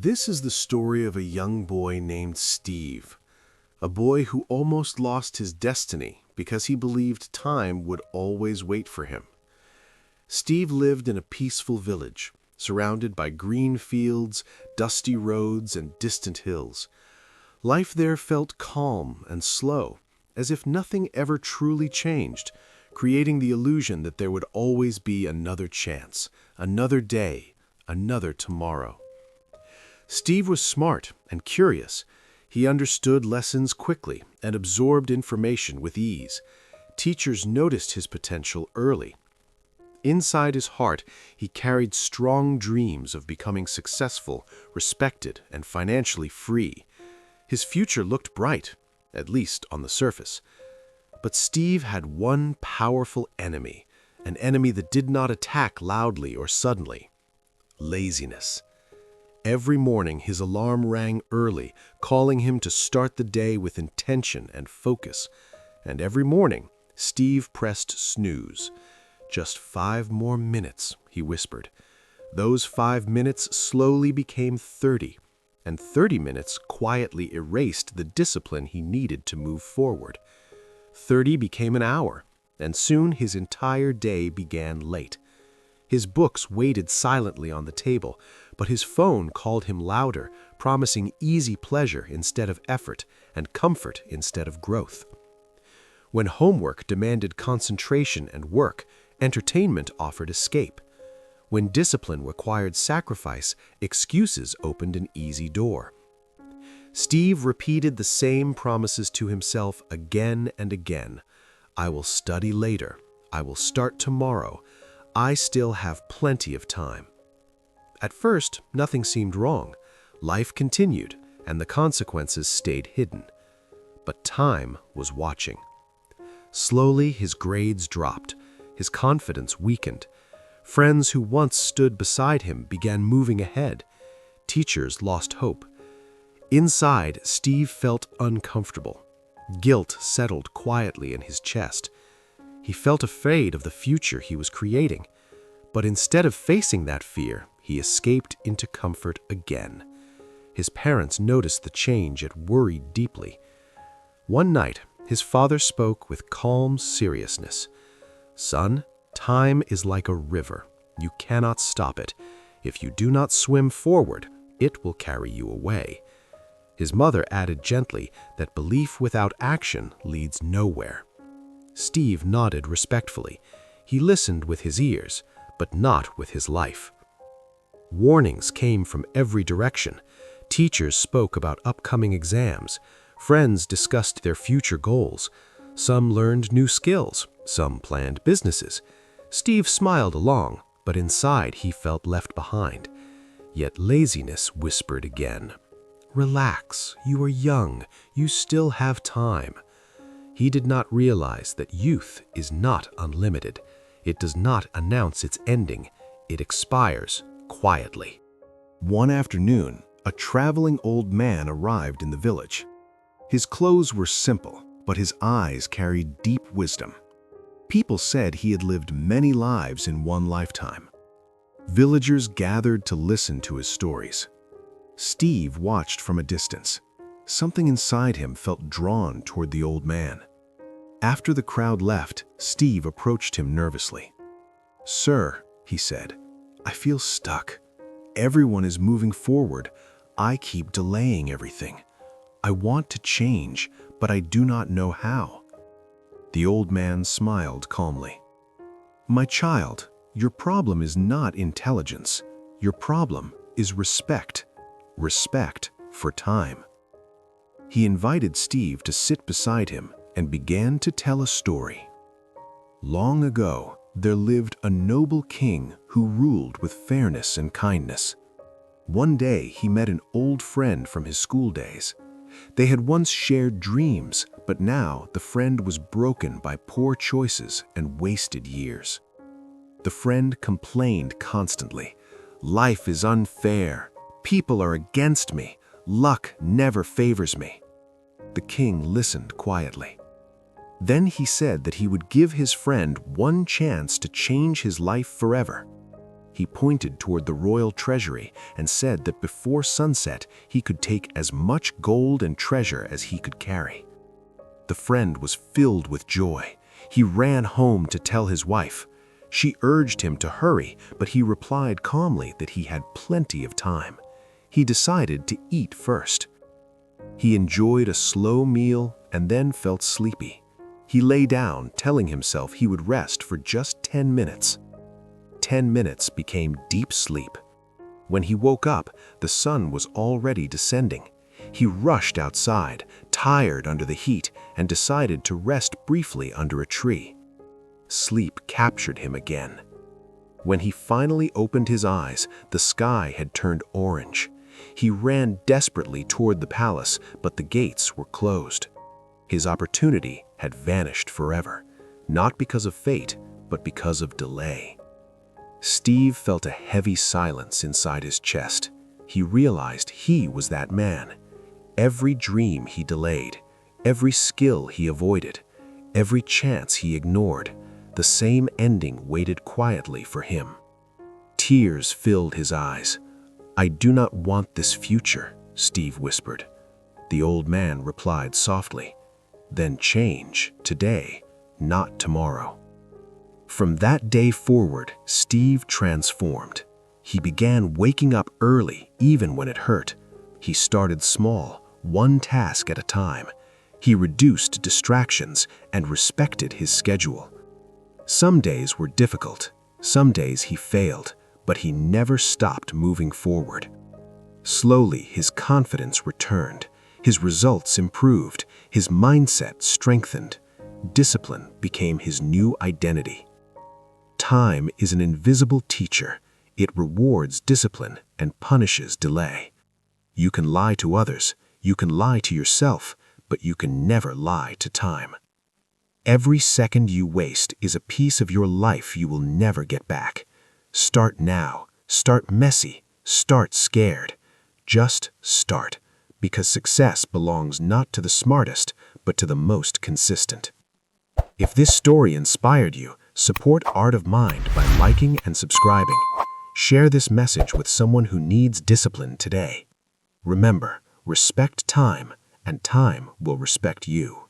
This is the story of a young boy named Steve, a boy who almost lost his destiny because he believed time would always wait for him. Steve lived in a peaceful village, surrounded by green fields, dusty roads, and distant hills. Life there felt calm and slow, as if nothing ever truly changed, creating the illusion that there would always be another chance, another day, another tomorrow. Steve was smart and curious. He understood lessons quickly and absorbed information with ease. Teachers noticed his potential early. Inside his heart, he carried strong dreams of becoming successful, respected, and financially free. His future looked bright, at least on the surface. But Steve had one powerful enemy, an enemy that did not attack loudly or suddenly: laziness. Every morning his alarm rang early, calling him to start the day with intention and focus. And every morning, Steve pressed snooze. "Just 5 more minutes," he whispered. Those 5 minutes slowly became 30, and 30 minutes quietly erased the discipline he needed to move forward. 30 became an hour, and soon his entire day began late. His books waited silently on the table, but his phone called him louder, promising easy pleasure instead of effort and comfort instead of growth. When homework demanded concentration and work, entertainment offered escape. When discipline required sacrifice, excuses opened an easy door. Steve repeated the same promises to himself again and again. "I will study later. I will start tomorrow. I still have plenty of time." At first, nothing seemed wrong. Life continued, and the consequences stayed hidden. But time was watching. Slowly, his grades dropped. His confidence weakened. Friends who once stood beside him began moving ahead. Teachers lost hope. Inside, Steve felt uncomfortable. Guilt settled quietly in his chest. He felt afraid of the future he was creating. But instead of facing that fear, he escaped into comfort again. His parents noticed the change and worried deeply. One night, his father spoke with calm seriousness. "Son, time is like a river. You cannot stop it. If you do not swim forward, it will carry you away." His mother added gently that belief without action leads nowhere. Steve nodded respectfully. He listened with his ears, but not with his life. Warnings came from every direction. Teachers spoke about upcoming exams. Friends discussed their future goals. Some learned new skills. Some planned businesses. Steve smiled along, but inside he felt left behind. Yet laziness whispered again. "Relax, you are young. You still have time." He did not realize that youth is not unlimited. It does not announce its ending. It expires quietly. One afternoon, a traveling old man arrived in the village. His clothes were simple, but his eyes carried deep wisdom. People said he had lived many lives in one lifetime. Villagers gathered to listen to his stories. Steve watched from a distance. Something inside him felt drawn toward the old man. After the crowd left, Steve approached him nervously. "Sir," he said, "I feel stuck. Everyone is moving forward. I keep delaying everything. I want to change, but I do not know how." The old man smiled calmly. "My child, your problem is not intelligence. Your problem is respect. Respect for time." He invited Steve to sit beside him and began to tell a story. Long ago, there lived a noble king who ruled with fairness and kindness. One day, he met an old friend from his school days. They had once shared dreams, but now the friend was broken by poor choices and wasted years. The friend complained constantly. "Life is unfair. People are against me. Luck never favors me." The king listened quietly. Then he said that he would give his friend one chance to change his life forever. He pointed toward the royal treasury and said that before sunset he could take as much gold and treasure as he could carry. The friend was filled with joy. He ran home to tell his wife. She urged him to hurry, but he replied calmly that he had plenty of time. He decided to eat first. He enjoyed a slow meal and then felt sleepy. He lay down, telling himself he would rest for just 10 minutes. 10 minutes became deep sleep. When he woke up, the sun was already descending. He rushed outside, tired under the heat, and decided to rest briefly under a tree. Sleep captured him again. When he finally opened his eyes, the sky had turned orange. He ran desperately toward the palace, but the gates were closed. His opportunity had vanished forever, not because of fate, but because of delay. Steve felt a heavy silence inside his chest. He realized he was that man. Every dream he delayed, every skill he avoided, every chance he ignored, the same ending waited quietly for him. Tears filled his eyes. "I do not want this future," Steve whispered. The old man replied softly, "Then change today, not tomorrow." From that day forward, Steve transformed. He began waking up early, even when it hurt. He started small, one task at a time. He reduced distractions and respected his schedule. Some days were difficult, some days he failed, but he never stopped moving forward. Slowly, his confidence returned, his results improved, his mindset strengthened. Discipline became his new identity. Time is an invisible teacher. It rewards discipline and punishes delay. You can lie to others, you can lie to yourself, but you can never lie to time. Every second you waste is a piece of your life you will never get back. Start now. Start messy. Start scared. Just start, because success belongs not to the smartest, but to the most consistent. If this story inspired you, support Art of Mind by liking and subscribing. Share this message with someone who needs discipline today. Remember, respect time, and time will respect you.